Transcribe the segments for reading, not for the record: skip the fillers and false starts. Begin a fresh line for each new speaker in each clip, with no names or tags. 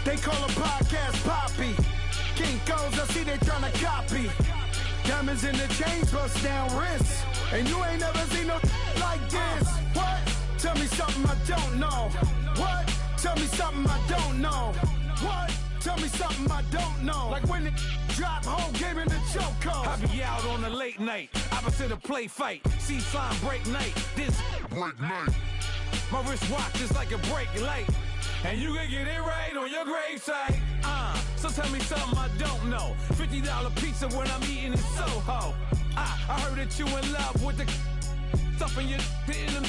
They call a podcast Poppy. Kinkos, I see they tryna copy. Diamonds in the chains, bust down wrists. And you ain't never seen no like this. What? Tell me something I don't know. What? Tell me something I don't know. What? Tell me something I don't know. Like when the drop home, gave him the chokehold. I be out on a late night, opposite a play fight. See sign break night, this break night. My wristwatch is like a brake light. And you can get it right on your gravesite. So tell me something I don't know. $50 pizza when I'm eating in Soho. I heard that you in love with the stuff in your hitting them.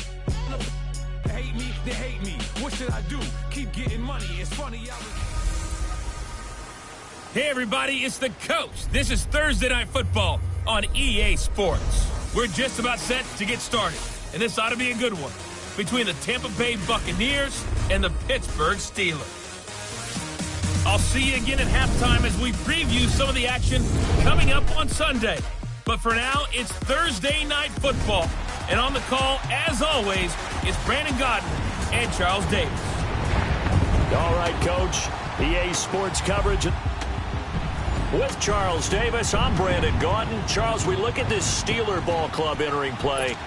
They hate me, they hate me. What should I do? Keep getting money. It's funny.
Hey everybody, it's the Coach. This is Thursday Night Football on EA Sports. We're just about set to get started, and this ought to be a good one, between the Tampa Bay Buccaneers and the Pittsburgh Steelers. I'll see you again at halftime as we preview some of the action coming up on Sunday. But for now, it's Thursday Night Football, and on the call, as always, is Brandon Godden and Charles Davis.
All right, Coach. EA Sports coverage with Charles Davis. I'm Brandon Gaudin. Charles, we look at this Steeler ball club entering play.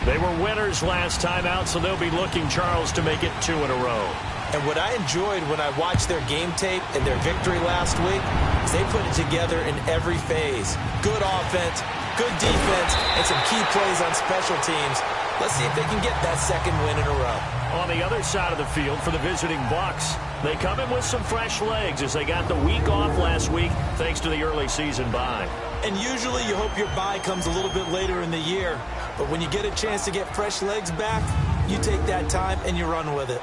They were winners last time out, so they'll be looking, Charles, to make it 2 in a row.
And what I enjoyed when I watched their game tape and their victory last week is they put it together in every phase. Good offense, good defense, and some key plays on special teams. Let's see if they can get that second win in a row.
On the other side of the field for the visiting Bucs, they come in with some fresh legs as they got the week off last week thanks to the early season bye.
And usually you hope your bye comes a little bit later in the year. But when you get a chance to get fresh legs back, you take that time and you run with it.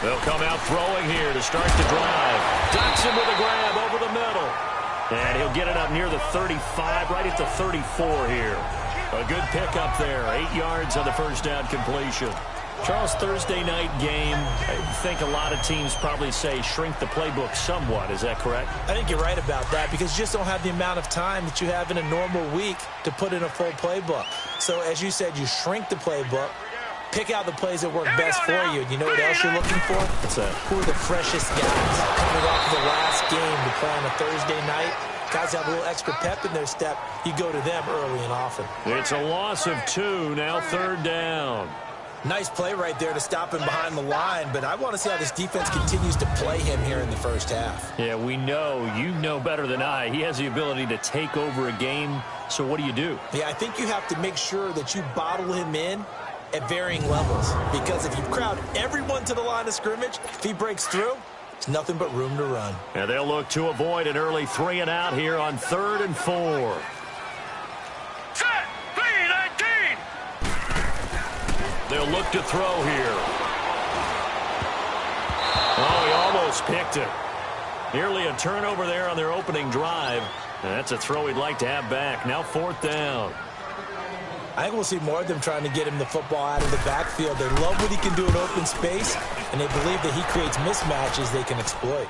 They'll come out throwing here to start the drive. Dotson with a grab over the middle. And he'll get it up near the 35, right at the 34 here. A good pickup there. 8 yards on the first down completion. Charles, Thursday night game, I think a lot of teams probably say shrink the playbook somewhat. Is that correct?
I think you're right about that because you just don't have the amount of time that you have in a normal week to put in a full playbook. So as you said, you shrink the playbook. Pick out the plays that work best for you. You know what else you're looking for?
What's that?
Who are the freshest guys coming off of the last game to play on a Thursday night? Guys have a little extra pep in their step. You go to them early and often.
It's a loss of 2, now 3rd down.
Nice play right there to stop him behind the line, but I want to see how this defense continues to play him here in the first half.
Yeah, we know. You know better than I. He has the ability to take over a game, so what do?
Yeah, I think you have to make sure that you bottle him in at varying levels, because if you crowd everyone to the line of scrimmage, if he breaks through, there's nothing but room to run.
And they'll look to avoid an early 3 and out here on 3rd and 4.
Set, 3-19.
They'll look to throw here. Oh, he almost picked it. Nearly a turnover there on their opening drive. And that's a throw he'd like to have back. Now 4th down.
I think we'll see more of them trying to get him the football out of the backfield. They love what he can do in open space, and they believe that he creates mismatches they can exploit.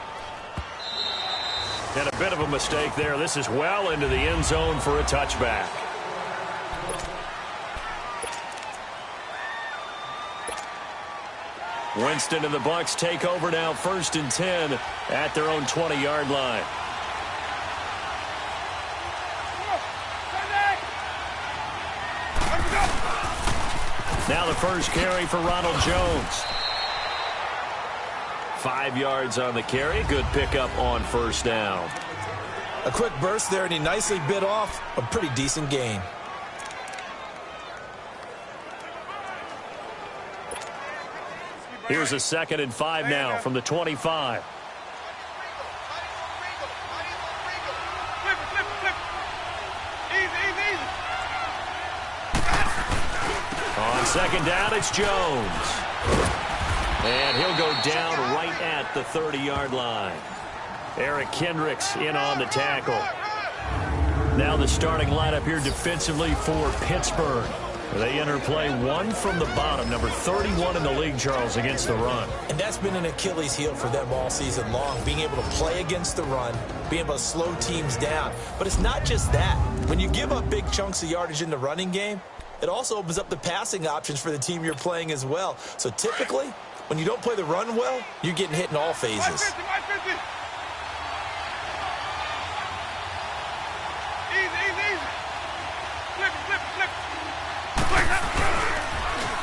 And a bit of a mistake there. This is well into the end zone for a touchback. Winston and the Bucs take over now, 1st and 10 at their own 20-yard line. Now the first carry for Ronald Jones. 5 yards on the carry. Good pickup on 1st down.
A quick burst there, and he nicely bit off a pretty decent gain.
Here's a 2nd and 5 now from the 25. Second down, it's Jones. And he'll go down right at the 30-yard line. Eric Kendricks in on the tackle. Now the starting lineup here defensively for Pittsburgh. They enter play one from the bottom, number 31 in the league, Charles, against the run.
And that's been an Achilles heel for them all season long, being able to play against the run, being able to slow teams down. But it's not just that. When you give up big chunks of yardage in the running game, it also opens up the passing options for the team you're playing as well. So typically, when you don't play the run well, you're getting hit in all phases.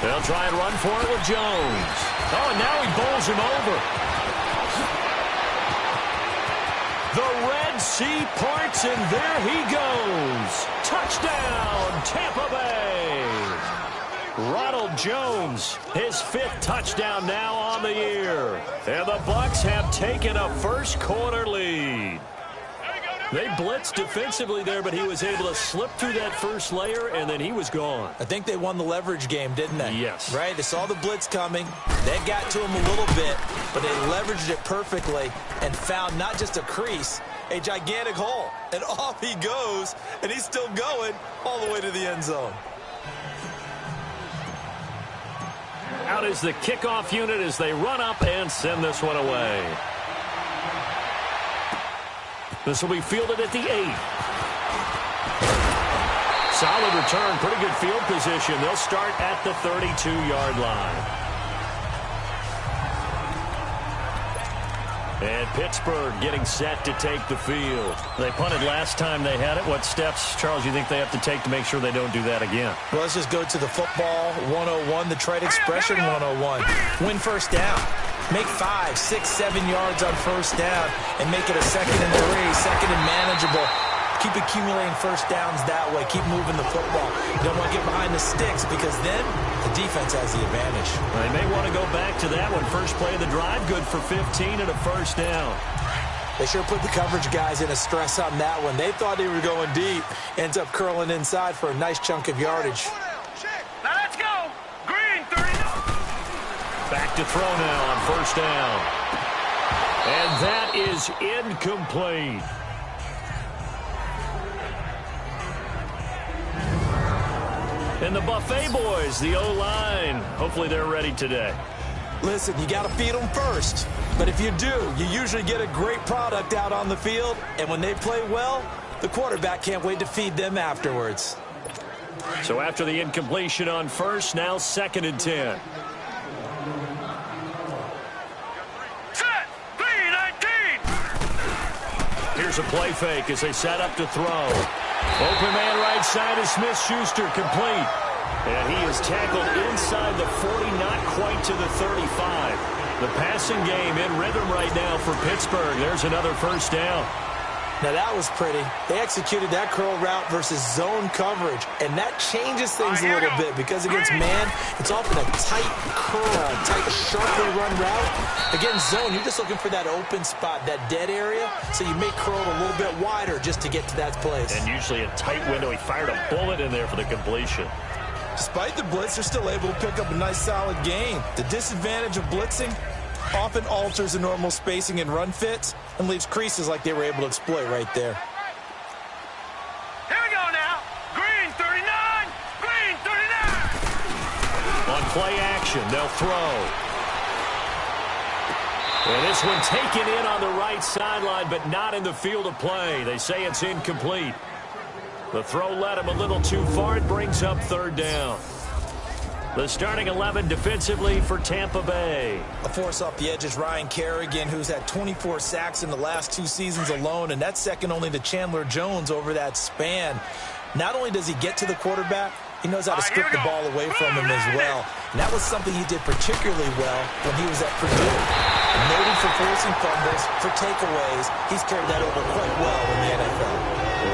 They'll try and run for it with Jones. Oh, and now he bowls him over. The Red Sea parts, and there he goes. Touchdown, Tampa Bay. Ronald Jones, his 5th touchdown now on the year. And the Bucs have taken a first-quarter lead. They blitzed defensively there, but he was able to slip through that first layer, and then he was gone.
I think they won the leverage game, didn't they?
Yes.
Right? They saw the blitz coming. That got to him a little bit, but they leveraged it perfectly and found not just a crease, a gigantic hole. And off he goes, and he's still going all the way to the end zone.
Out is the kickoff unit as they run up and send this one away. This will be fielded at the 8. Solid return, pretty good field position. They'll start at the 32-yard line. And Pittsburgh getting set to take the field. They punted last time they had it. What steps, Charles, you think they have to take to make sure they don't do that again?
Well, let's just go to the football 101, the trade expression 101. Win first down. Make 5, 6, 7 yards on first down and make it a 2nd and 3, second and manageable. Keep accumulating first downs that way. Keep moving the football. You don't want to get behind the sticks because then the defense has the advantage.
They may want to go back to that one. First play of the drive, good for 15 and a first down.
They sure put the coverage guys in a stress on that one. They thought they were going deep. Ends up curling inside for a nice chunk of yardage.
Now let's go. Green, 30.
Back to throw now on first down. And that is incomplete. And the Buffet boys, the O-line, hopefully they're ready today.
Listen, you got to feed them first. But if you do, you usually get a great product out on the field. And when they play well, the quarterback can't wait to feed them afterwards.
So after the incompletion on first, now 2nd and 10.
Set. 3-19.
Here's a play fake as they set up to throw. Open man right side is Smith-Schuster, complete. And he is tackled inside the 40, not quite to the 35. The passing game in rhythm right now for Pittsburgh. There's another first down.
Now that was pretty. They executed that curl route versus zone coverage, and that changes things a little bit because against man, it's often a tight curl, tight, sharply run route. Against zone, you're just looking for that open spot, that dead area, so you may curl it a little bit wider just to get to that place.
And usually a tight window. He fired a bullet in there for the completion.
Despite the blitz, they're still able to pick up a nice solid gain. The disadvantage of blitzing often alters the normal spacing and run fits and leaves creases like they were able to exploit right there.
Here we go now. Green, 39. Green, 39.
On play action, they'll throw. And this one taken in on the right sideline, but not in the field of play. They say it's incomplete. The throw led him a little too far. It brings up 3rd down. The starting 11 defensively for Tampa Bay.
A force off the edge is Ryan Kerrigan, who's had 24 sacks in the last 2 seasons alone, and that's second only to Chandler Jones over that span. Not only does he get to the quarterback, he knows how to script the ball away from him as well. And that was something he did particularly well when he was at Purdue. Noted for forcing fumbles, for takeaways. He's carried that over quite well in the NFL.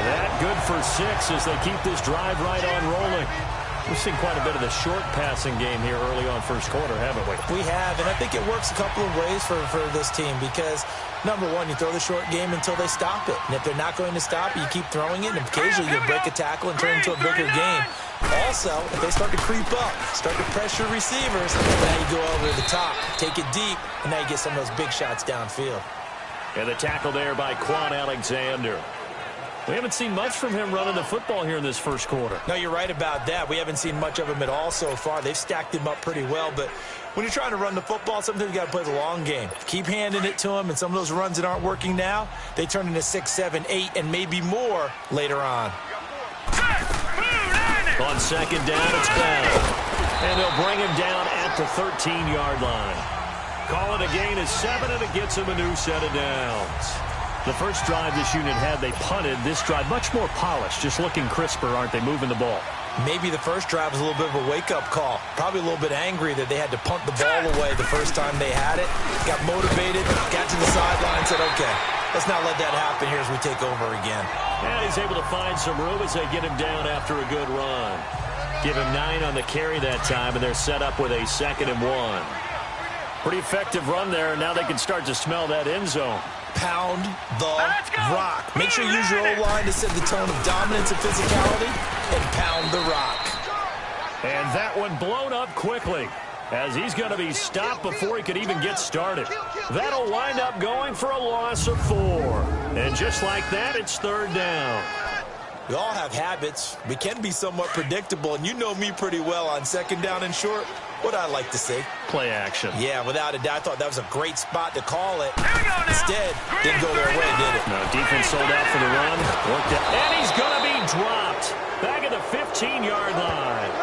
That good for 6 as they keep this drive right on rolling. We've seen quite a bit of the short passing game here early on first quarter, haven't we?
We have, and I think it works a couple of ways for this team because, number one, you throw the short game until they stop it. And if they're not going to stop it, you keep throwing it, and occasionally you'll break a tackle and turn it into a bigger game. Also, if they start to creep up, start to pressure receivers, now you go over the top, take it deep, and now you get some of those big shots downfield.
And the tackle there by Quan Alexander. We haven't seen much from him running the football here in this first quarter.
No, you're right about that. We haven't seen much of him at all so far. They've stacked him up pretty well, but when you're trying to run the football, sometimes you got to play the long game. Keep handing it to him, and some of those runs that aren't working now, they turn into 6, 7, 8, and maybe more later on.
On second down, it's Bell. And they'll bring him down at the 13-yard line. Call it a gain of 7, and it gets him a new set of downs. The first drive this unit had, they punted. This drive, much more polished, just looking crisper, aren't they, moving the ball?
Maybe the first drive was a little bit of a wake-up call. Probably a little bit angry that they had to punt the ball away the first time they had it. Got motivated, got to the sideline, and said, okay, let's not let that happen here as we take over again.
And he's able to find some room as they get him down after a good run. Give him 9 on the carry that time, and they're set up with a 2nd and 1. Pretty effective run there, and now they can start to smell that end zone.
Pound the rock. Make sure you use your O-line to set the tone of dominance and physicality, and pound the rock.
And that one blown up quickly, as he's going to be stopped before he could even get started. That'll wind up going for a loss of 4. And just like that, it's 3rd down.
We all have habits. We can be somewhat predictable, and you know me pretty well on 2nd down and short. What I like to see.
Play action.
Yeah, without a doubt. I thought that was a great spot to call it. Instead, didn't go their way, did it?
No, defense sold out for the run. Worked out. And he's going to be dropped. Back at the 15-yard line.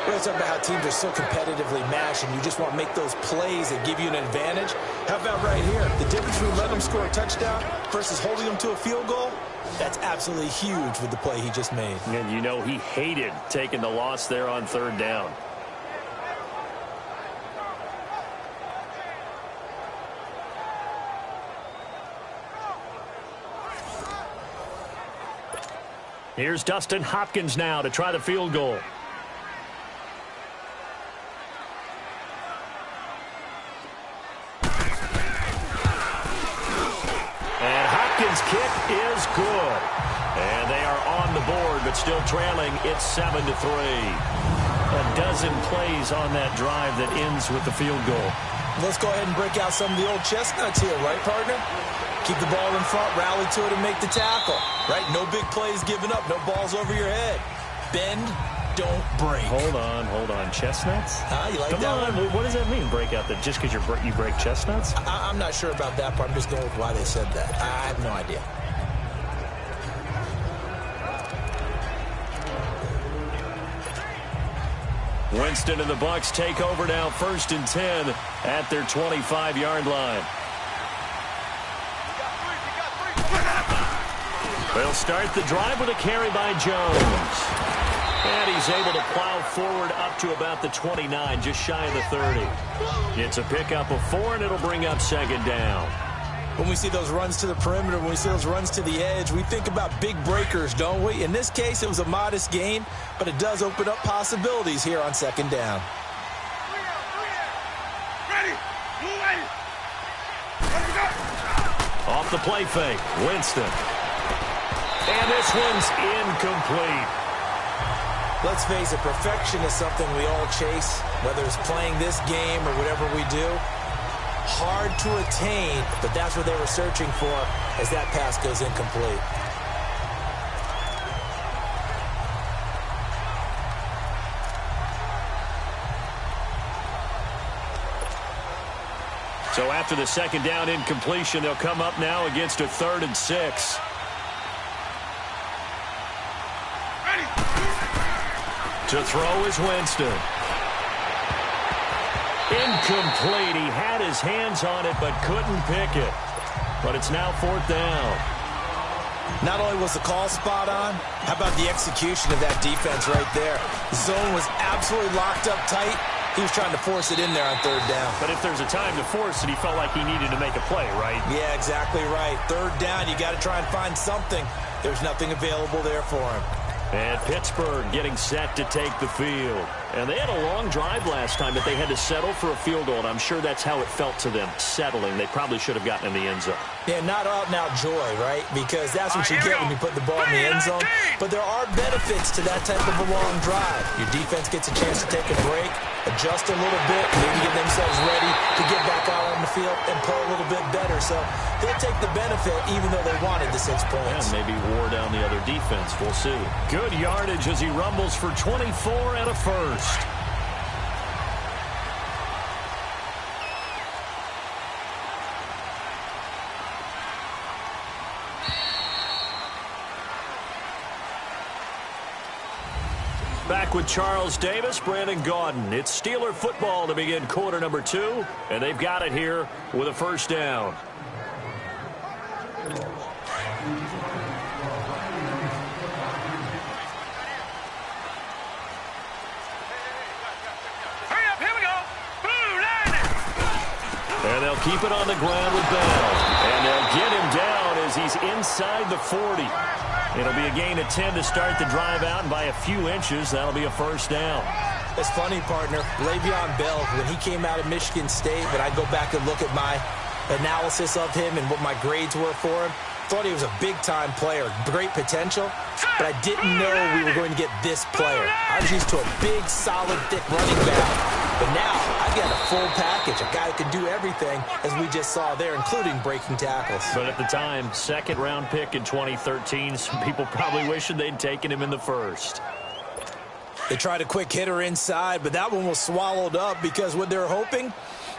We're talking about how teams are so competitively matched, and you just want to make those plays that give you an advantage. How about right here? The difference between letting them score a touchdown versus holding them to a field goal, that's absolutely huge with the play he just made.
And you know he hated taking the loss there on 3rd down. Here's Dustin Hopkins now to try the field goal. Kick is good. And they are on the board, but still trailing. It's 7-3. A dozen plays on that drive that ends with the field goal.
Let's go ahead and break out some of the old chestnuts here, right, partner? Keep the ball in front, rally to it, and make the tackle. Right? No big plays given up. No balls over your head. Bend, don't break.
Hold on. Chestnuts?
You like
Come
that
on.
one?
What does that mean, break out? That just because you break chestnuts?
I'm not sure about that part. I'm just going with why they said that. I have no idea.
Winston and the Bucs take over now, 1st and 10 at their 25-yard line. They'll start the drive with a carry by Jones. And he's able to plow forward up to about the 29, just shy of the 30. It's a pickup of 4, and it'll bring up 2nd down.
When we see those runs to the perimeter, when we see those runs to the edge, we think about big breakers, don't we? In this case, it was a modest gain, but it does open up possibilities here on 2nd down.
Off the play fake, Winston. And this one's incomplete.
Let's face it, perfection is something we all chase, whether it's playing this game or whatever we do. Hard to attain, but that's what they were searching for as that pass goes incomplete.
So after the 2nd down incompletion, they'll come up now against a 3rd and 6. To throw is Winston. Incomplete. He had his hands on it, but couldn't pick it. But it's now 4th down.
Not only was the call spot on, how about the execution of that defense right there? The zone was absolutely locked up tight. He was trying to force it in there on 3rd down.
But if there's a time to force it, he felt like he needed to make a play, right?
Yeah, exactly right. 3rd down, you got to try and find something. There's nothing available there for him.
And Pittsburgh getting set to take the field. And they had a long drive last time, but they had to settle for a field goal, and I'm sure that's how it felt to them, settling. They probably should have gotten in the end zone.
Yeah, not out-and-out joy, right? Because that's what you get when you put the ball in the end zone. But there are benefits to that type of a long drive. Your defense gets a chance to take a break, adjust a little bit, maybe get themselves ready to get back out on the field and play a little bit better. So they'll take the benefit even though they wanted the 6 points.
And maybe wore down the other defense. We'll see. Good yardage as he rumbles for 24 and a first. Back with Charles Davis, Brandon Gaudin. It's Steeler football to begin quarter number 2, and they've got it here with a first down.
Hurry up, here we go. Blue line.
And they'll keep it on the ground with Bell. And they'll get him down as he's inside the 40. It'll be a gain of 10 to start the drive out, and by a few inches, that'll be a first down.
It's funny, partner. Le'Veon Bell, when he came out of Michigan State, when I go back and look at my analysis of him and what my grades were for him, thought he was a big-time player, great potential, but I didn't know we were going to get this player. I was used to a big, solid, thick running back. But now, I've got a full package, a guy who can do everything, as we just saw there, including breaking tackles.
But at the time, second-round pick in 2013, some people probably wishing they'd taken him in the first.
They tried a quick hitter inside, but that one was swallowed up because what they're hoping,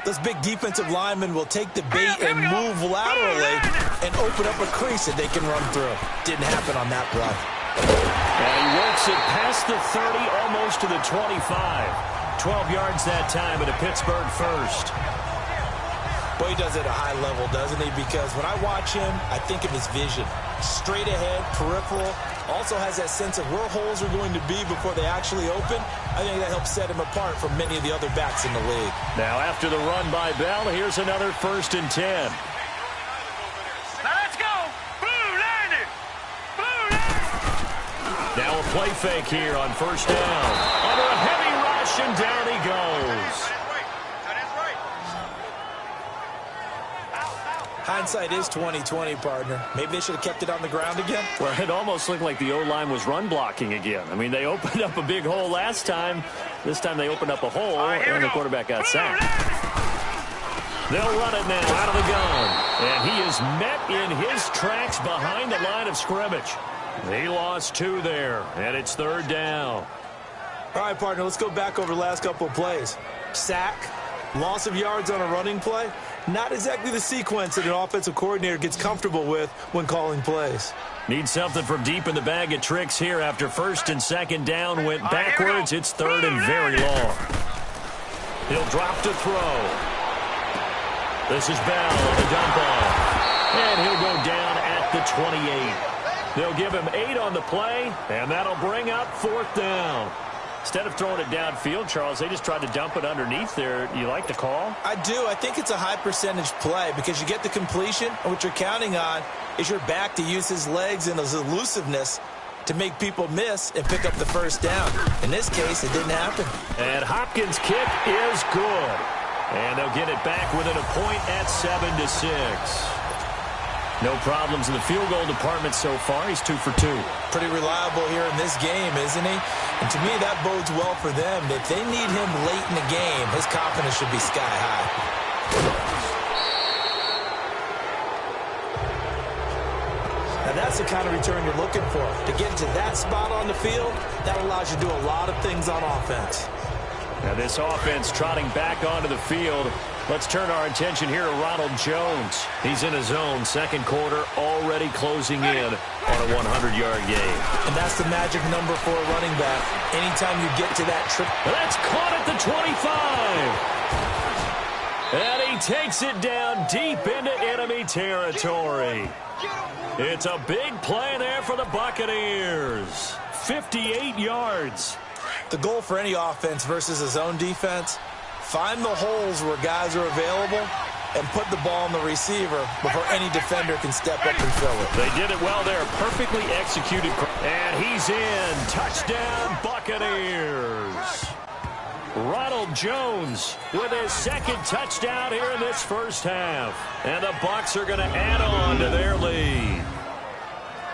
those big defensive linemen will take the bait and move laterally and open up a crease that they can run through. Didn't happen on that play.
And he works it past the 30, almost to the 25. 12 yards that time at a Pittsburgh first.
Boy, he does it at a high level, doesn't he? Because when I watch him, I think of his vision. Straight ahead, peripheral. Also has that sense of where holes are going to be before they actually open. I think that helps set him apart from many of the other backs in the league.
Now, after the run by Bell, here's another 1st and 10.
Now let's go. Blue line. Blue line.
Now a play fake here on first down. Under a heavy rush, and down he goes.
Hindsight is 20/20, partner. Maybe they should have kept it on the ground again.
Well, it almost looked like the O-line was run blocking again. I mean, they opened up a big hole last time. This time they opened up a hole, and the quarterback got sacked. They'll run it now out of the gun. And he is met in his tracks behind the line of scrimmage. He lost 2 there, and it's 3rd down.
All right, partner, let's go back over the last couple of plays. Sack, loss of yards on a running play. Not exactly the sequence that an offensive coordinator gets comfortable with when calling plays.
Need something from deep in the bag of tricks here after 1st and 2nd down went backwards. It's 3rd and very long. He'll drop to throw. This is Bell on the dump off. And he'll go down at the 28. They'll give him 8 on the play, and that'll bring up 4th down. Instead of throwing it downfield, Charles, they just tried to dump it underneath there. You like the call?
I do. I think it's a high percentage play because you get the completion, and what you're counting on is your back to use his legs and his elusiveness to make people miss and pick up the 1st down. In this case, it didn't happen.
And Hopkins' kick is good. And they'll get it back within a point at 7-6. No problems in the field goal department so far. He's 2 for 2.
Pretty reliable here in this game, isn't he? And to me, that bodes well for them. If they need him late in the game, his confidence should be sky high. Now, that's the kind of return you're looking for. To get to that spot on the field, that allows you to do a lot of things on offense.
Now, this offense trotting back onto the field. Let's turn our attention here to Ronald Jones. He's in his zone, 2nd quarter, already closing in on a 100-yard game.
And that's the magic number for a running back. Anytime you get to that trip.
That's caught at the 25. And he takes it down deep into enemy territory. It's a big play there for the Buccaneers. 58 yards.
The goal for any offense versus a zone defense, find the holes where guys are available and put the ball on the receiver before any defender can step up and fill it.
They did it well there. Perfectly executed. And he's in. Touchdown, Buccaneers. Ronald Jones with his second touchdown here in this first half. And the Bucs are going to add on to their lead.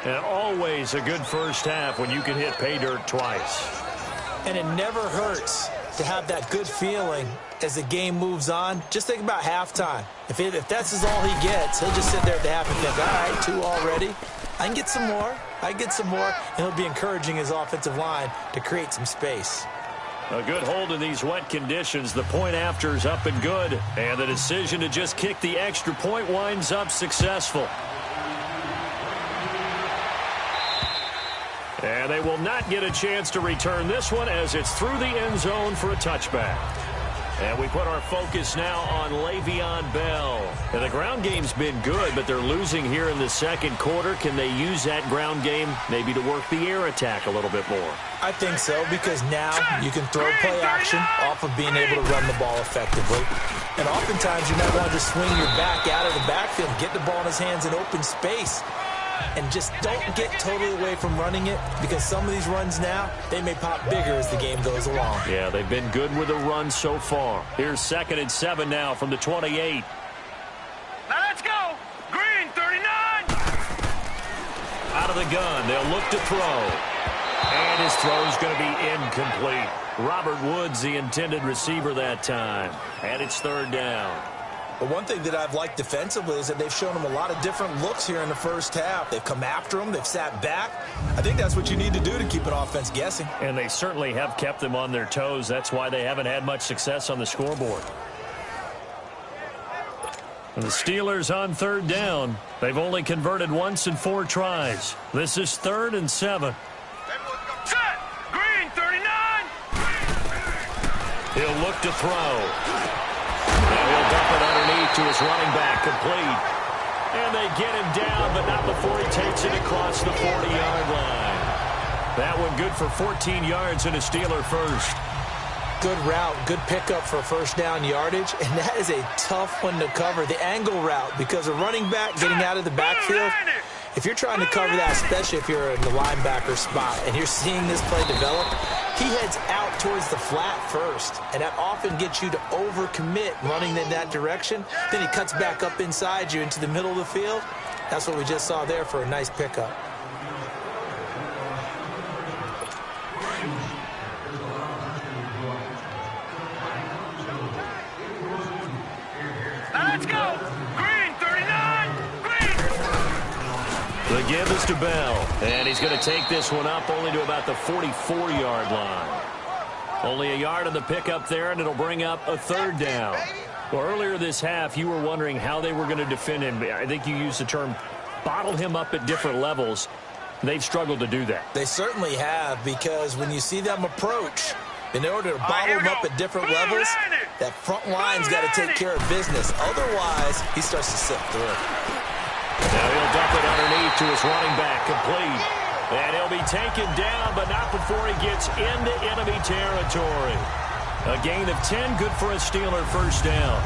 And always a good first half when you can hit pay dirt twice.
And it never hurts to have that good feeling as the game moves on. Just think about halftime. If that's all he gets, he'll just sit there at the half and think, all right, 2 already. I can get some more. I can get some more. And he'll be encouraging his offensive line to create some space.
A good hold in these wet conditions. The point after is up and good. And the decision to just kick the extra point winds up successful. And they will not get a chance to return this one as it's through the end zone for a touchback. And we put our focus now on Le'Veon Bell. And the ground game's been good, but they're losing here in the second quarter. Can they use that ground game maybe to work the air attack a little bit more?
I think so, because now you can throw play action off of being able to run the ball effectively. And oftentimes you might want to just swing your back out of the backfield, get the ball in his hands in open space. And just don't get totally away from running it, because some of these runs now, they may pop bigger as the game goes along.
Yeah, they've been good with the run so far. Here's 2nd and 7 now from the 28.
Now let's go. Green 39.
Out of the gun, they'll look to throw. And his throw's going to be incomplete. Robert Woods, the intended receiver that time. And it's 3rd down.
But one thing that I've liked defensively is that they've shown him a lot of different looks here in the first half. They've come after him. They've sat back. I think that's what you need to do to keep an offense guessing.
And they certainly have kept them on their toes. That's why they haven't had much success on the scoreboard. And the Steelers on 3rd down. They've only converted once in 4 tries. This is 3rd and 7.
Set. Green 39.
He'll look to throw. Now he'll dump it underneath to his running back, complete. And they get him down, but not before he takes it across the 40-yard line. That one good for 14 yards and a Steeler first.
Good route, good pickup for first down yardage, and that is a tough one to cover, the angle route, because a running back getting out of the backfield, if you're trying to cover that, especially if you're in the linebacker spot and you're seeing this play develop, he heads out towards the flat first, and that often gets you to overcommit running in that direction. Then he cuts back up inside you into the middle of the field. That's what we just saw there for a nice pickup.
Now let's go. Green 39. Green.
The give is to Bell, and he's going to take this one up only to about the 44-yard line. Only a yard on the pickup there, and it'll bring up a 3rd down. Well, earlier this half, you were wondering how they were going to defend him. I think you used the term bottle him up at different levels. They've struggled to do that.
They certainly have, because when you see them approach, in order to bottle him up at different levels, that front line's got to take care of business. Otherwise, he starts to slip through.
Now he'll dump it underneath to his running back, complete. And he'll be taken down, but not before he gets into enemy territory. A gain of 10, good for a Steeler first down.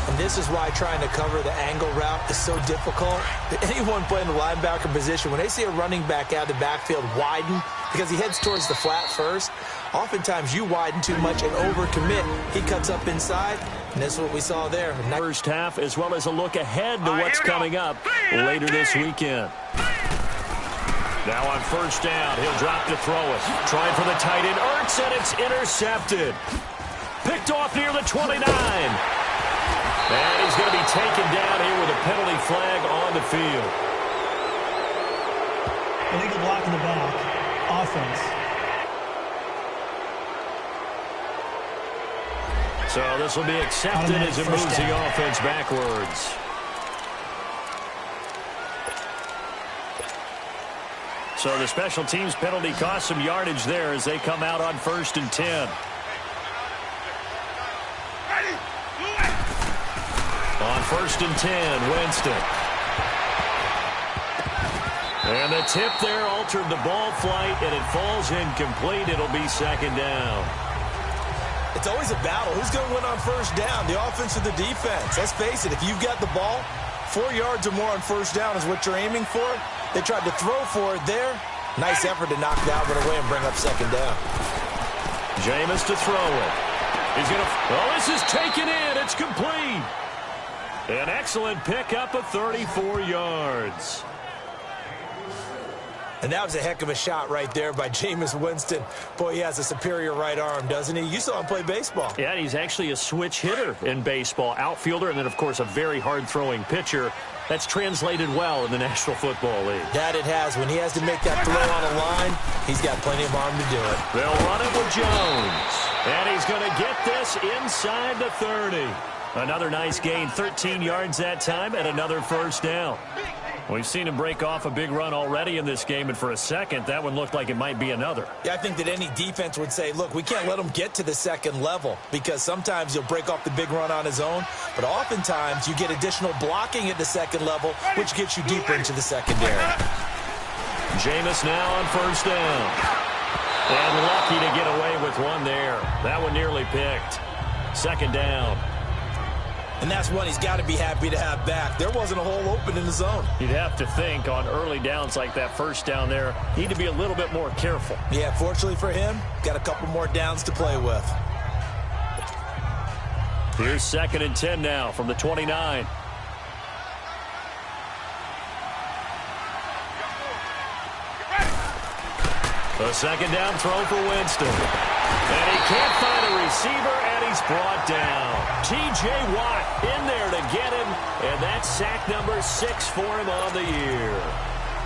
And this is why trying to cover the angle route is so difficult. Anyone playing the linebacker position, when they see a running back out of the backfield widen, because he heads towards the flat first, oftentimes you widen too much and overcommit. He cuts up inside, and that's what we saw there.
First half, as well as a look ahead to what's coming up later this weekend. Now on first down, he'll drop to throw it. Trying for the tight end, Ertz, and it's intercepted. Picked off near the 29. And he's going to be taken down here with a penalty flag on the field.
Illegal block in the back. Offense.
So this will be accepted as it moves the offense backwards. So the special teams penalty cost some yardage there as they come out on 1st and 10. On 1st and 10, Winston. And the tip there altered the ball flight, and it falls incomplete. It'll be 2nd down.
It's always a battle. Who's going to win on first down, the offense or the defense? Let's face it, if you've got the ball, 4 yards or more on first down is what you're aiming for. They tried to throw for it there. Nice effort to knock that one away and bring up second down.
Jameis to throw it. He's going to... Oh, this is taken in. It's complete. An excellent pickup of 34 yards.
And that was a heck of a shot right there by Jameis Winston. Boy, he has a superior right arm, doesn't he? You saw him play baseball.
Yeah, he's actually a switch hitter in baseball. Outfielder, and then, of course, a very hard-throwing pitcher. That's translated well in the National Football League.
That it has. When he has to make that throw on a line, he's got plenty of arm to do it.
They'll run it with Jones. And he's going to get this inside the 30. Another nice gain, 13 yards that time, and another first down. We've seen him break off a big run already in this game, and for a second, that one looked like it might be another.
Yeah, I think that any defense would say, look, we can't let him get to the second level because sometimes he'll break off the big run on his own, but oftentimes you get additional blocking at the second level, which gets you deeper into the secondary.
Jameis now on first down. And lucky to get away with one there. That one nearly picked. Second down.
And that's one he's got to be happy to have back. There wasn't a hole open in the zone.
You'd have to think on early downs like that first down there, need to be a little bit more careful.
Yeah, fortunately for him, got a couple more downs to play with.
Here's 2nd and 10 now from the 29. A second down throw for Winston. And he can't find a receiver, and he's brought down. T.J. Watt in there to get him, and that's sack number 6 for him on the year.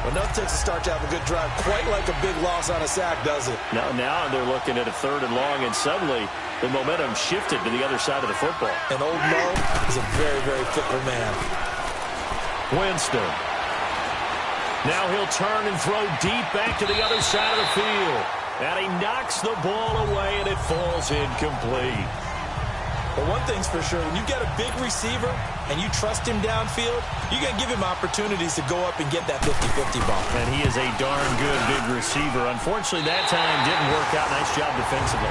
Enough takes a start to have a good drive. Quite like a big loss on a sack, does it?
Now they're looking at a 3rd and long, and suddenly the momentum shifted to the other side of the football.
And old Mo is a very, very fickle man.
Winston. Now he'll turn and throw deep back to the other side of the field. And he knocks the ball away, and it falls incomplete.
But one thing's for sure, when you get a big receiver and you trust him downfield, you're going to give him opportunities to go up and get that 50-50 ball.
And he is a darn good big receiver. Unfortunately, that time didn't work out. Nice job defensively.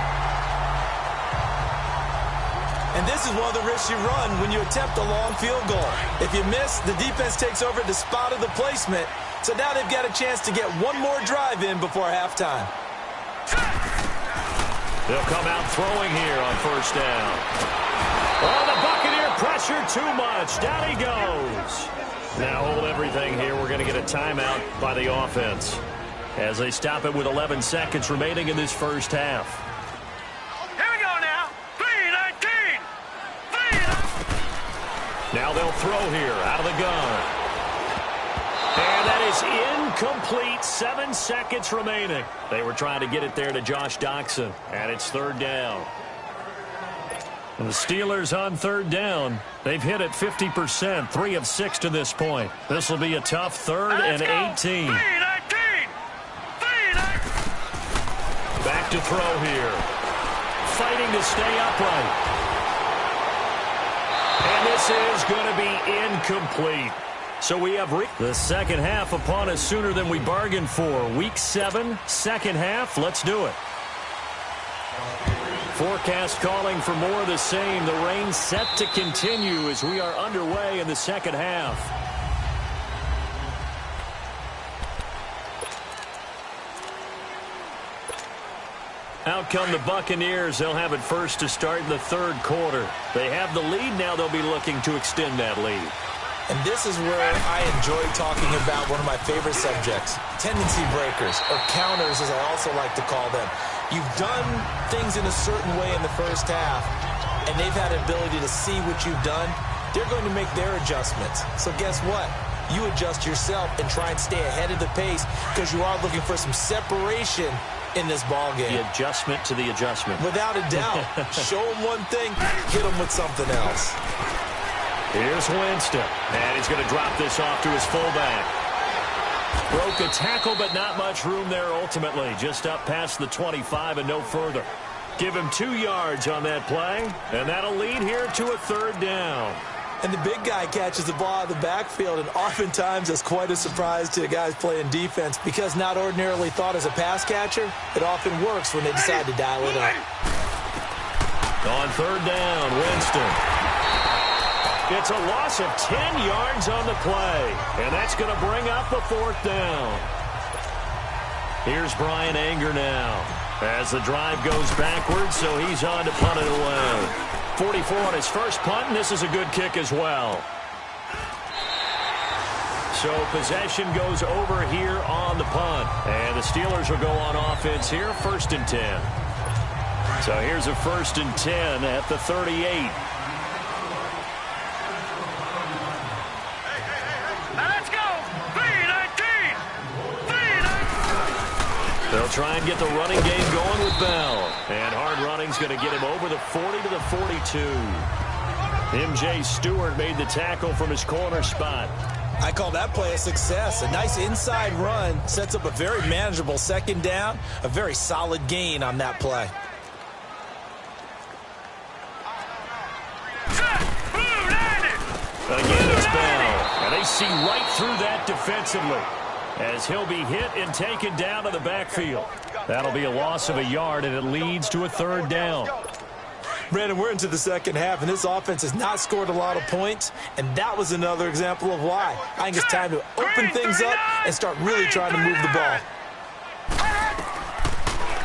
And this is one of the risks you run when you attempt a long field goal. If you miss, the defense takes over the spot of the placement. So now they've got a chance to get one more drive in before halftime.
They'll come out throwing here on first down. Oh, the Buccaneer pressure too much. Down he goes. Now hold everything here. We're going to get a timeout by the offense as they stop it with 11 seconds remaining in this first half.
Here we go now. 3-19.
Now they'll throw here out of the gun. And that is incomplete. 7 seconds remaining. They were trying to get it there to Josh Doxson, and it's 3rd down. And the Steelers on 3rd down. They've hit it 50%, 3 of 6 to this point. This will be a tough 3rd and 18.
3-19.
Back to throw here. Fighting to stay upright. And this is going to be incomplete. So we have the second half upon us sooner than we bargained for. Week 7, second half. Let's do it. Forecast calling for more of the same. The rain set to continue as we are underway in the second half. Out come the Buccaneers. They'll have it first to start in the 3rd quarter. They have the lead. Now they'll be looking to extend that lead.
And this is where I enjoy talking about one of my favorite subjects, tendency breakers, or counters as I also like to call them. You've done things in a certain way in the first half, and they've had an ability to see what you've done. They're going to make their adjustments. So guess what? You adjust yourself and try and stay ahead of the pace because you are looking for some separation in this ball game.
The adjustment to the adjustment.
Without a doubt. Show them one thing, hit them with something else.
Here's Winston, and he's going to drop this off to his fullback. Broke a tackle, but not much room there ultimately. Just up past the 25 and no further. Give him 2 yards on that play, and that'll lead here to a 3rd down.
And the big guy catches the ball out of the backfield, and oftentimes that's quite a surprise to the guys playing defense because not ordinarily thought as a pass catcher, it often works when they decide to dial it up.
On third down, Winston. It's a loss of 10 yards on the play, and that's going to bring up the fourth down. Here's Brian Anger now as the drive goes backwards, so he's on to punt it away. 44 on his first punt, and this is a good kick as well. So possession goes over here on the punt, and the Steelers will go on offense here, 1st and 10. So here's a 1st and 10 at the 38.
Let's go! 3-19!
They'll try and get the running game going with Bell. And hard running's going to get him over the 40 to the 42. M.J. Stewart made the tackle from his corner spot.
I call that play a success. A nice inside run sets up a very manageable second down. A very solid gain on that play.
Again, it's Bell. And they see right through that defensively as he'll be hit and taken down to the backfield. That'll be a loss of a yard, and it leads to a 3rd down.
Brandon, we're into the second half, and this offense has not scored a lot of points, and that was another example of why. I think it's time to open things up and start really trying to move the ball.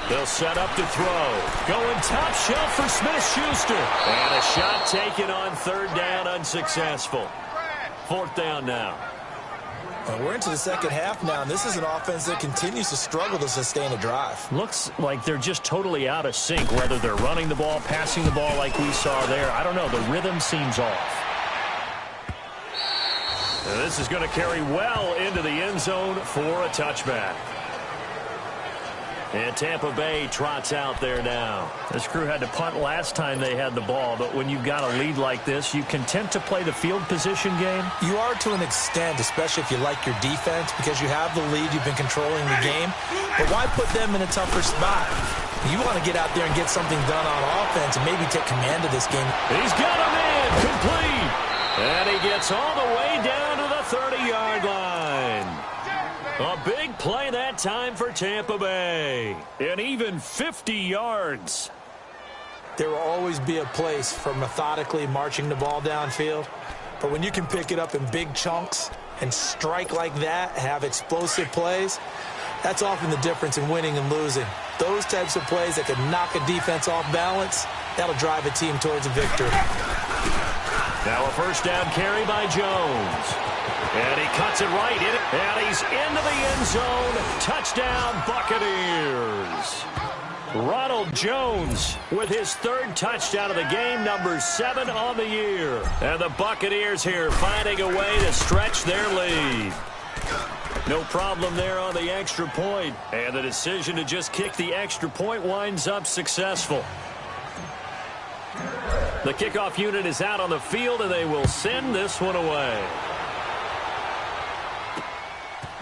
They'll set up to throw. Going top shelf for Smith-Schuster. And a shot taken on 3rd down, unsuccessful. 4th down now.
And we're into the second half now, and this is an offense that continues to struggle to sustain a drive.
Looks like they're just totally out of sync, whether they're running the ball, passing the ball like we saw there. I don't know. The rhythm seems off. And this is going to carry well into the end zone for a touchback. And Tampa Bay trots out there now. This crew had to punt last time they had the ball, but when you've got a lead like this, you content to play the field position game?
You are to an extent, especially if you like your defense, because you have the lead, you've been controlling the game. But why put them in a tougher spot? You want to get out there and get something done on offense and maybe take command of this game.
He's got him in, complete. And he gets all the way down to the 30-yard line. A big play that time for Tampa Bay. And even 50 yards.
There will always be a place for methodically marching the ball downfield. But when you can pick it up in big chunks and strike like that, have explosive plays, that's often the difference in winning and losing. Those types of plays that can knock a defense off balance, that'll drive a team towards a victory.
Now a 1st down carry by Jones. And he cuts it right in, and he's into the end zone. Touchdown, Buccaneers. Ronald Jones with his 3rd touchdown of the game, number 7 on the year. And the Buccaneers here finding a way to stretch their lead. No problem there on the extra point. And the decision to just kick the extra point winds up successful. The kickoff unit is out on the field, and they will send this one away.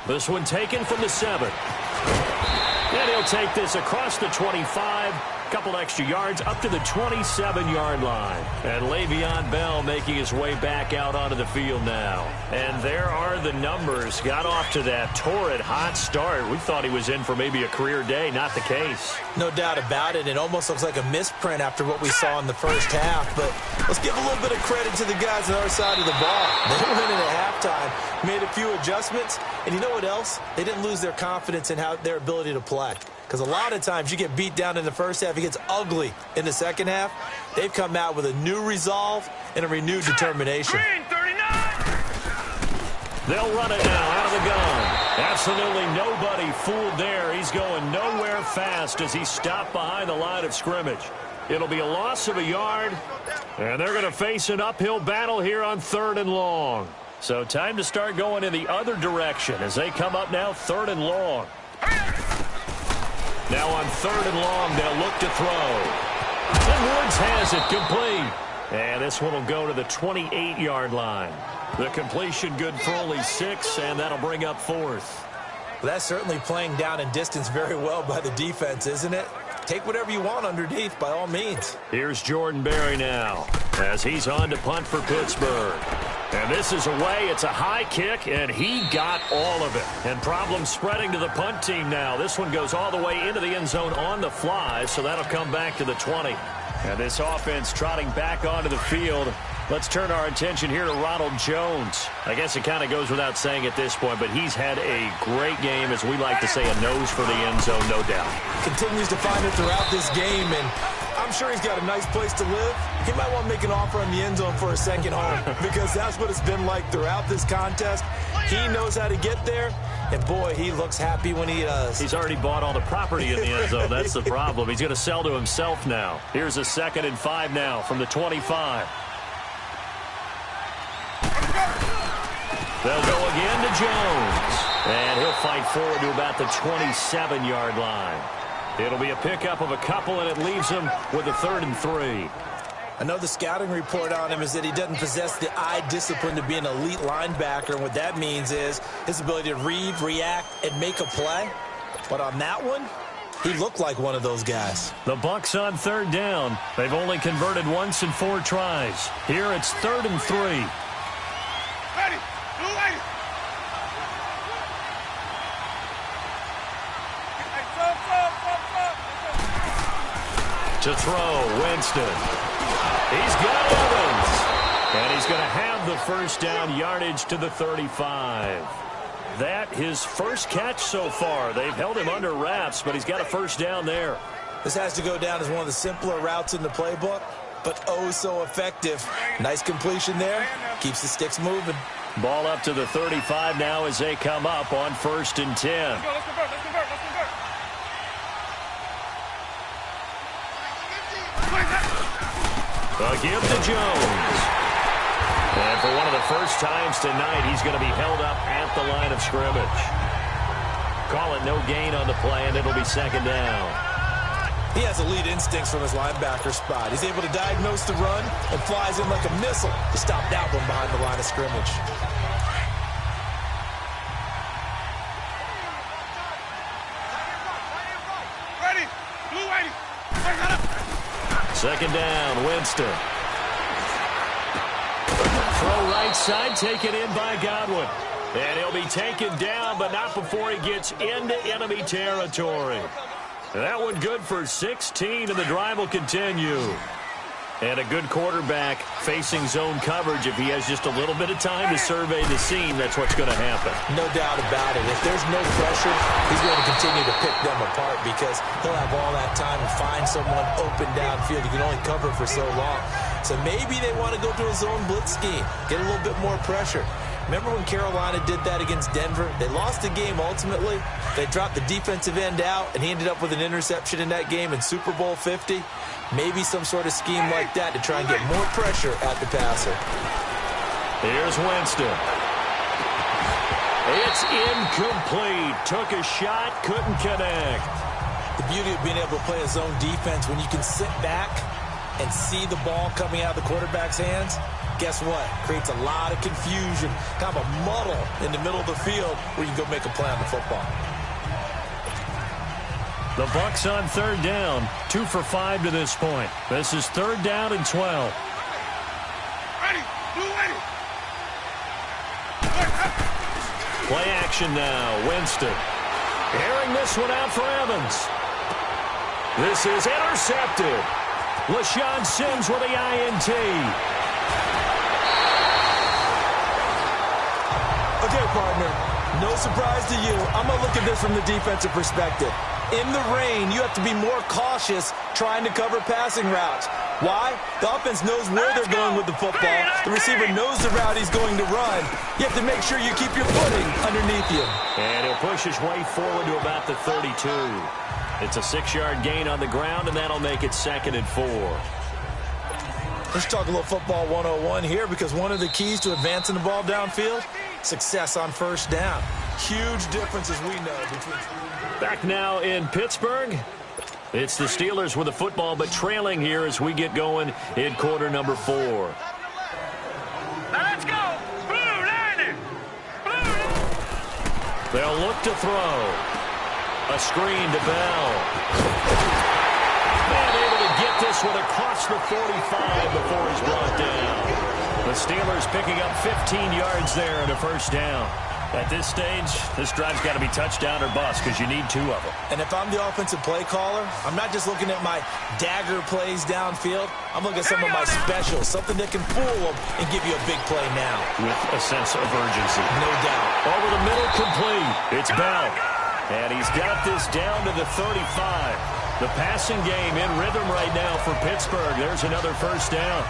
This one taken from the 7. And he'll take this across the 25. Couple extra yards up to the 27-yard line. And Le'Veon Bell making his way back out onto the field now. And there are the numbers. Got off to that torrid hot start. We thought he was in for maybe a career day. Not the case.
No doubt about it. It almost looks like a misprint after what we saw in the first half. But let's give a little bit of credit to the guys on our side of the ball. They went in at halftime, made a few adjustments. And you know what else? They didn't lose their confidence in their ability to play. Because a lot of times you get beat down in the first half, it gets ugly in the second half. They've come out with a new resolve and a renewed determination.
They'll run it now out of the gun. Absolutely nobody fooled there. He's going nowhere fast as he's stopped behind the line of scrimmage. It'll be a loss of a yard, and they're going to face an uphill battle here on 3rd and long. So time to start going in the other direction as they come up now 3rd and long. Now on 3rd and long, they'll look to throw. And Woods has it complete. And this one will go to the 28-yard line. The completion good for only 6, and that'll bring up 4th.
Well, that's certainly playing down in distance very well by the defense, isn't it? Take whatever you want underneath, by all means.
Here's Jordan Berry now as he's on to punt for Pittsburgh. And this is away. It's a high kick, and he got all of it. And problems spreading to the punt team now. This one goes all the way into the end zone on the fly, so that'll come back to the 20. And this offense trotting back onto the field. Let's turn our attention here to Ronald Jones. I guess it kind of goes without saying at this point, but he's had a great game, as we like to say, a nose for the end zone, no doubt.
Continues to find it throughout this game, and I'm sure he's got a nice place to live. He might want to make an offer on the end zone for a second home because that's what it's been like throughout this contest. He knows how to get there, and boy, he looks happy when he does.
He's already bought all the property in the end zone. That's the problem. He's going to sell to himself now. Here's a 2nd and 5 now from the 25. They'll go again to Jones, and he'll fight forward to about the 27-yard line. It'll be a pickup of a couple, and it leaves him with a 3rd and 3.
Another scouting report on him is that he doesn't possess the eye discipline to be an elite linebacker, and what that means is his ability to read, react, and make a play. But on that one, he looked like one of those guys.
The Bucs on 3rd down. They've only converted once in 4 tries. Here it's 3rd and 3.
Ready. Blue lady.
To throw, Winston. He's got Evans. And he's going to have the first down yardage to the 35. That his first catch so far. They've held him under wraps, but he's got a first down there.
This has to go down as one of the simpler routes in the playbook, but oh so effective. Nice completion there. Keeps the sticks moving.
Ball up to the 35 now as they come up on 1st and 10.
Let's convert.
A give to Jones. And for one of the first times tonight, he's going to be held up at the line of scrimmage. Call it no gain on the play, and it'll be 2nd down.
He has elite instincts from his linebacker spot. He's able to diagnose the run and flies in like a missile to stop that one behind the line of scrimmage.
Ready. Blue lady.
2nd down, Winston. Throw right side, taken in by Godwin. And he'll be taken down, but not before he gets into enemy territory. That one good for 16, and the drive will continue. And a good quarterback facing zone coverage. If he has just a little bit of time to survey the scene, that's what's going to happen.
No doubt about it. If there's no pressure, he's going to continue to pick them apart because he'll have all that time to find someone open downfield. He can only cover for so long. So maybe they want to go to a zone blitz scheme, get a little bit more pressure. Remember when Carolina did that against Denver? They lost the game ultimately. They dropped the defensive end out, and he ended up with an interception in that game in Super Bowl 50. Maybe some sort of scheme like that to try and get more pressure at the passer.
Here's Winston. It's incomplete. Took a shot, couldn't connect.
The beauty of being able to play a zone defense when you can sit back and see the ball coming out of the quarterback's hands, guess what? Creates a lot of confusion, kind of a muddle in the middle of the field where you can go make a play on the football.
The Bucs on 3rd down, 2 for 5 to this point. This is 3rd down and 12.
Ready. Blue lady.
Play action now, Winston. Airing this one out for Evans. This is intercepted. LaShawn Sims with the INT.
Okay, partner, no surprise to you. I'm going to look at this from the defensive perspective. In the rain, you have to be more cautious trying to cover passing routes. Why? The offense knows where they're going with the football. The receiver knows the route he's going to run. You have to make sure you keep your footing underneath you.
And he'll push his way forward to about the 32. It's a 6-yard gain on the ground, and that'll make it 2nd and 4.
Let's talk a little football 101 here, because one of the keys to advancing the ball downfield, success on 1st down. Huge difference, as we know, between...
Back now in Pittsburgh. It's the Steelers with the football, but trailing here as we get going in quarter number 4.
Now let's go. Blue lady.
They'll look to throw. A screen to Bell. And able to get this one across the 45 before he's brought down. The The Steelers picking up 15 yards there and a first down. At this stage, this drive's got to be touchdown or bust because you need 2 of them.
And if I'm the offensive play caller, I'm not just looking at my dagger plays downfield. I'm looking at some of my specials, something that can fool them and give you a big play now.
With a sense of urgency.
No doubt.
Over the middle, complete. It's Bell. And he's got this down to the 35. The passing game in rhythm right now for Pittsburgh. There's another first down.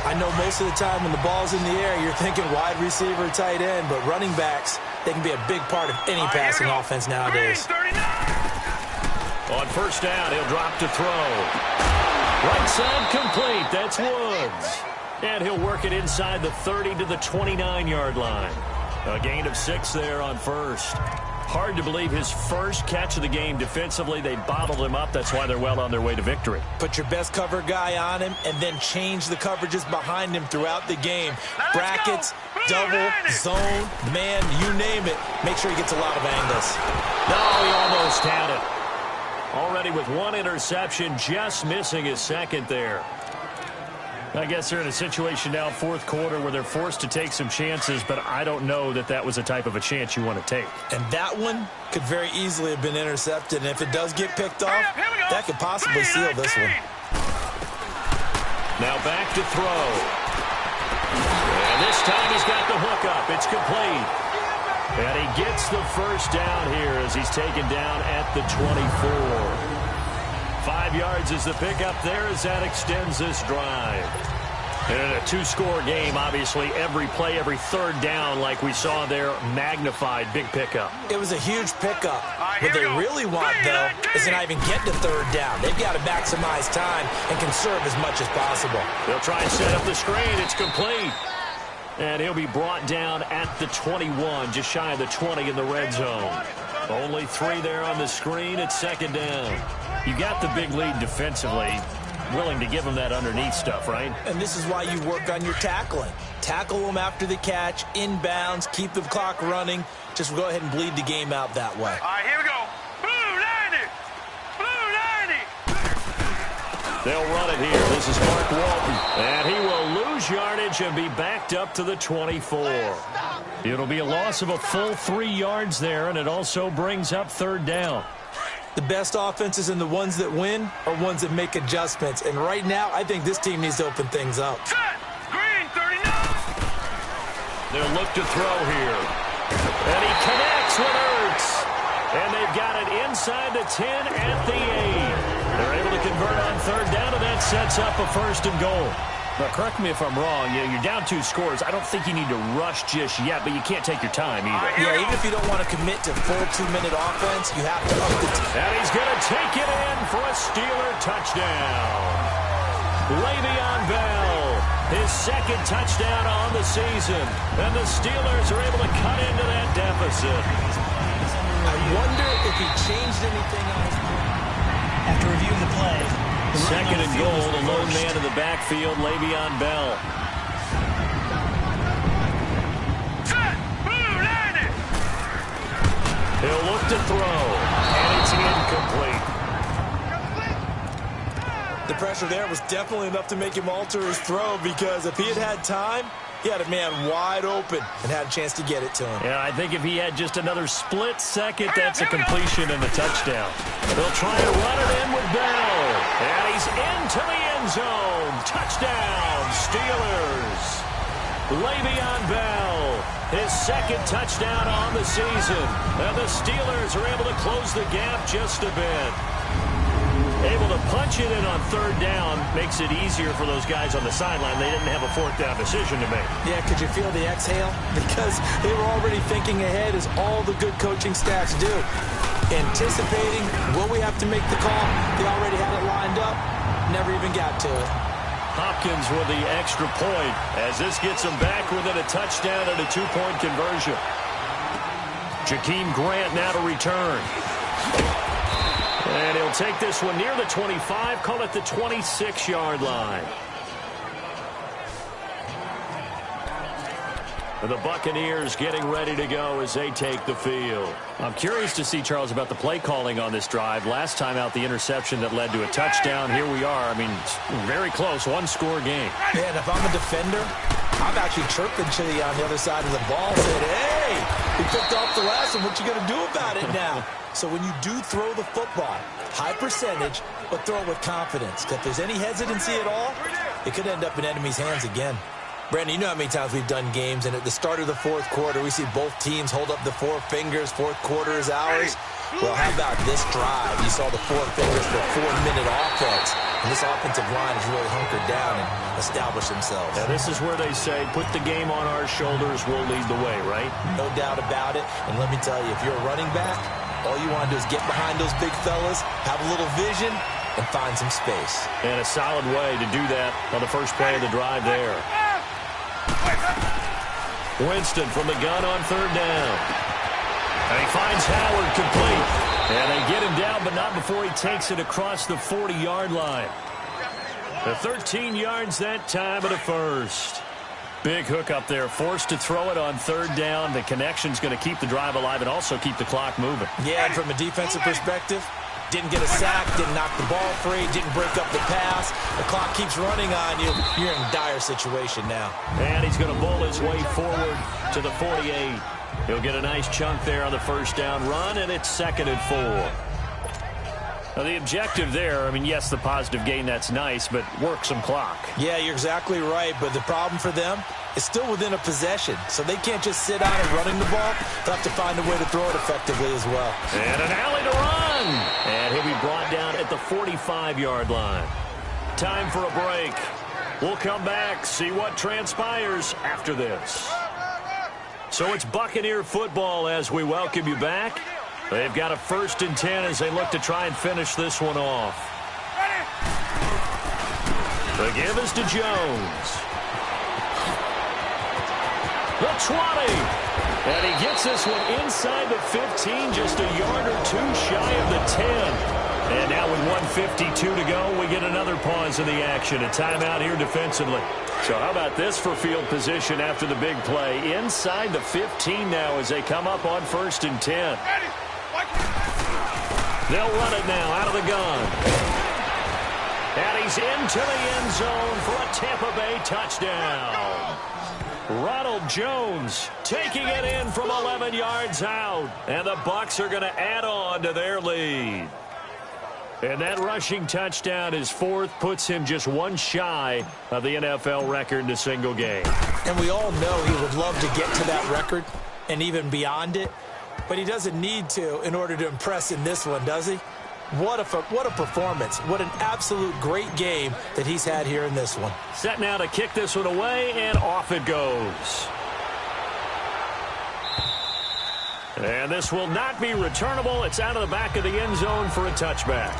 I know most of the time when the ball's in the air, you're thinking wide receiver, tight end, but running backs, they can be a big part of any passing offense nowadays.
On first down, he'll drop to throw. Right side complete. That's Woods. And he'll work it inside the 30 to the 29-yard line. A gain of 6 there on first. Hard to believe his first catch of the game defensively. They bottled him up. That's why they're well on their way to victory.
Put your best cover guy on him and then change the coverages behind him throughout the game. Brackets, double, zone, man, you name it. Make sure he gets a lot of angles.
No, he almost had it. Already with 1 interception, just missing his second there. I guess they're in a situation now, fourth quarter, where they're forced to take some chances, but I don't know that that was the type of a chance you want to take.
And that one could very easily have been intercepted, and if it does get picked off, that could possibly seal this one.
Now back to throw. And this time he's got the hook up. It's complete. And he gets the first down here as he's taken down at the 24. 5 yards is the pickup there as that extends this drive. And in a 2-score game, obviously, every play, every third down, like we saw there, magnified, big pickup.
It was a huge pickup. What they really want, though, is to not even get to third down. They've got to maximize time and conserve as much as possible.
They'll try and set up the screen. It's complete. And he'll be brought down at the 21, just shy of the 20 in the red zone. Only 3 there on the screen. It's second down. You got the big lead defensively. Willing to give them that underneath stuff, right?
And this is why you work on your tackling. Tackle them after the catch, inbounds, keep the clock running. Just go ahead and bleed the game out that way.
All right, here we go. Blue 90. Blue 90.
They'll run it here. This is Mark Walton. And he will lose yardage and be backed up to the 24. It'll be a loss of a full 3 yards there, and it also brings up third down.
The best offenses and the ones that win are ones that make adjustments. And right now, I think this team needs to open things up.
Set. Green 39.
They'll look to throw here. And he connects with Ertz. And they've got it inside the 10 at the 8. They're able to convert on third down, and that sets up a first and goal. Now, correct me if I'm wrong. You're down 2 scores. I don't think you need to rush just yet, but you can't take your time either.
Yeah, even if you don't want to commit to full 2-minute offense, you have to up the
And he's going to take it in for a Steeler touchdown. Le'Veon Bell, his second touchdown on the season. And the Steelers are able to cut into that deficit.
I wonder if he changed anything on his play.
After reviewing the play,
second and goal, the lone man in the backfield, Le'Veon Bell.
Set. Blue 90.
He'll look to throw, and it's incomplete.
The pressure there was definitely enough to make him alter his throw, because if he had had time, he had a man wide open and had a chance to get it to him.
Yeah, I think if he had just another split second, that's a completion and a touchdown. They'll try to run it in with Bell. And he's into the end zone. Touchdown, Steelers. Le'Veon Bell, his second touchdown on the season. And the Steelers are able to close the gap just a bit. Able to punch it in on third down makes it easier for those guys on the sideline. They didn't have a fourth down decision to make.
Yeah, could you feel the exhale? Because they were already thinking ahead, as all the good coaching staffs do. Anticipating, will we have to make the call? They already had it lined up, never even got to it.
Hopkins with the extra point as this gets them back within a touchdown and a 2-point conversion. Jakeem Grant now to return. And he'll take this one near the 25, call it the 26-yard line. The Buccaneers getting ready to go as they take the field.
I'm curious to see, Charles, about the play calling on this drive. Last time out, the interception that led to a touchdown. Here we are. I mean, very close, one-score game.
Man, if I'm a defender, I'm actually chirping to you on the other side of the ball, saying, hey, we picked off the last one. What you going to do about it now? So when you do throw the football, high percentage, but throw it with confidence. Because if there's any hesitancy at all, it could end up in enemy's hands again. Brandon, you know how many times we've done games, and at the start of the fourth quarter, we see both teams hold up the four fingers, fourth quarter is ours. Well, how about this drive? You saw the four fingers for 4-minute offense, and this offensive line has really hunkered down and established themselves.
Now, this is where they say, put the game on our shoulders, we'll lead the way, right?
No doubt about it, and let me tell you, if you're a running back, all you want to do is get behind those big fellas, have a little vision, and find some space.
And a solid way to do that on the first play of the drive there. Winston from the gun on third down. And he finds Howard complete. And they get him down, but not before he takes it across the 40-yard line. The 13 yards that time of the first. Big hook up there, forced to throw it on third down. The connection's going to keep the drive alive and also keep the clock moving.
Yeah, and from a defensive perspective, didn't get a sack, didn't knock the ball free, didn't break up the pass. The clock keeps running on you. You're in a dire situation now.
And he's going to bowl his way forward to the 48. He'll get a nice chunk there on the first down run, and it's 2nd and 4. Now, the objective there, I mean, yes, the positive gain, that's nice, but work some clock.
Yeah, you're exactly right, but the problem for them is still within a possession, so they can't just sit on it running the ball. They'll have to find a way to throw it effectively as well.
And an alley to run. And he'll be brought down at the 45-yard line. Time for a break. We'll come back, see what transpires after this. So it's Buccaneer football as we welcome you back. They've got a 1st and 10 as they look to try and finish this one off. The give is to Jones. The 20. And he gets this one inside the 15, just a yard or two shy of the 10. And now with 1:52 to go, we get another pause in the action. A timeout here defensively. So how about this for field position after the big play? Inside the 15 now as they come up on 1st and 10. They'll run it now out of the gun. And he's into the end zone for a Tampa Bay touchdown. Ronald Jones taking it in from 11 yards out. And the Bucs are going to add on to their lead. And that rushing touchdown, his 4th, puts him just one shy of the NFL record in a single game.
And we all know he would love to get to that record and even beyond it. But he doesn't need to in order to impress in this one, does he? What a performance. What an absolute great game that he's had here in this one.
Set now to kick this one away, and off it goes. And this will not be returnable. It's out of the back of the end zone for a touchback.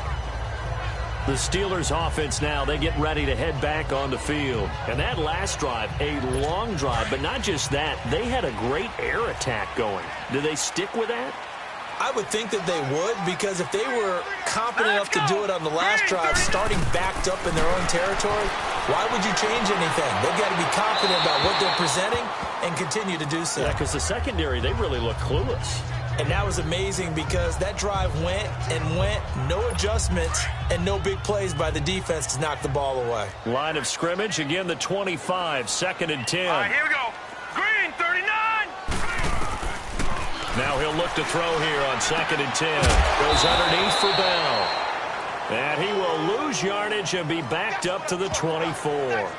The Steelers offense now, they get ready to head back on the field. And that last drive, a long drive, but not just that, they had a great air attack going. Do they stick with that?
I would think that they would, because if they were confident enough to do it on the last drive, starting backed up in their own territory, why would you change anything? They've got to be confident about what they're presenting and continue to do so.
Yeah, because the secondary, they really look clueless.
And that was amazing because that drive went and went, no adjustments, and no big plays by the defense to knock the ball away.
Line of scrimmage, again the 25, 2nd and 10.
All right, here we go. Green, 39.
Now he'll look to throw here on 2nd and 10. Goes underneath for Bell. And he will lose yardage and be backed up to the 24.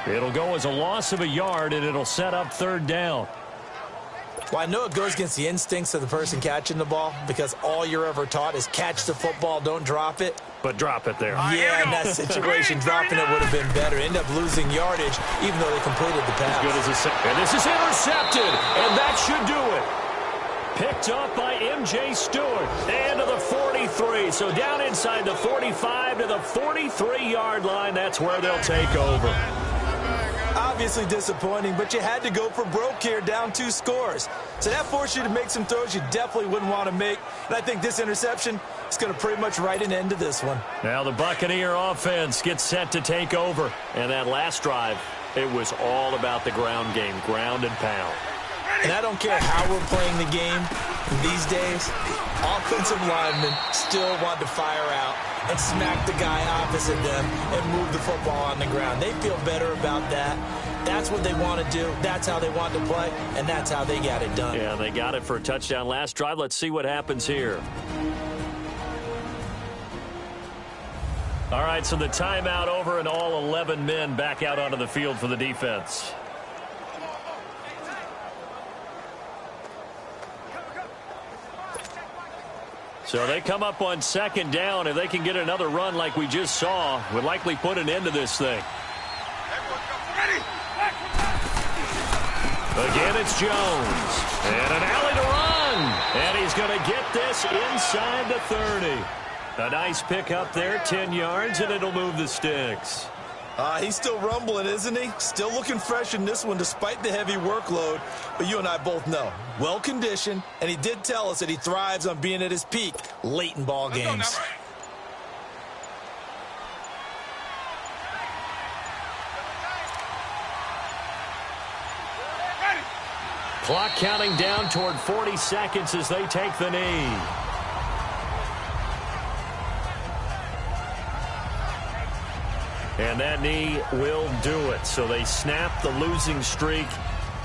It'll go as a loss of a yard, and it'll set up 3rd down.
Well, I know it goes against the instincts of the person catching the ball because all you're ever taught is catch the football, don't drop it.
But drop it there.
Yeah, in that situation, dropping it would have been better. End up losing yardage, even though they completed the pass.
As good as and this is intercepted, and that should do it. Picked up by M.J. Stewart. And to the 43. So down inside the 45 to the 43-yard line. That's where they'll take over.
Obviously disappointing, but you had to go for broke here, down 2 scores. So that forced you to make some throws you definitely wouldn't want to make. And I think this interception is going to pretty much write an end to this one.
Now the Buccaneer offense gets set to take over. And that last drive, It was all about the ground game, ground and pound.
And I don't care how we're playing the game these days, offensive linemen still want to fire out and smack the guy opposite them and move the football on the ground. They feel better about that. That's what they want to do. That's how they want to play, and that's how they got it done.
Yeah, they got it for a touchdown last drive. Let's see what happens here. All right, so the timeout over and all 11 men back out onto the field for the defense. So they come up on second down. If they can get another run like we just saw, would likely put an end to this thing. Again, it's Jones. And an alley to run. And he's going to get this inside the 30. A nice pick up there, 10 yards, and it'll move the sticks.
He's still rumbling, isn't he? Still looking fresh in this one despite the heavy workload. But you and I both know, well-conditioned, and he did tell us that he thrives on being at his peak late in ball games.
Clock counting down toward 40 seconds as they take the knee. And that knee will do it. So they snap the losing streak.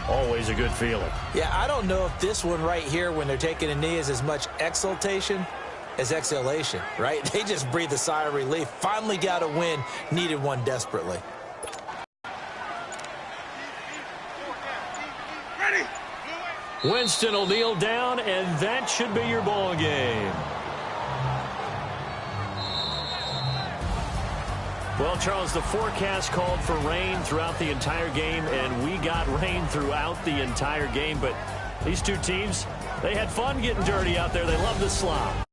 Always a good feeling.
Yeah, I don't know if this one right here when they're taking a knee is as much exultation as exhalation, right? They just breathe a sigh of relief. Finally got a win. Needed one desperately.
Winston will kneel down, and that should be your ball game. Well, Charles, the forecast called for rain throughout the entire game, and we got rain throughout the entire game. But these two teams, they had fun getting dirty out there. They love the slop.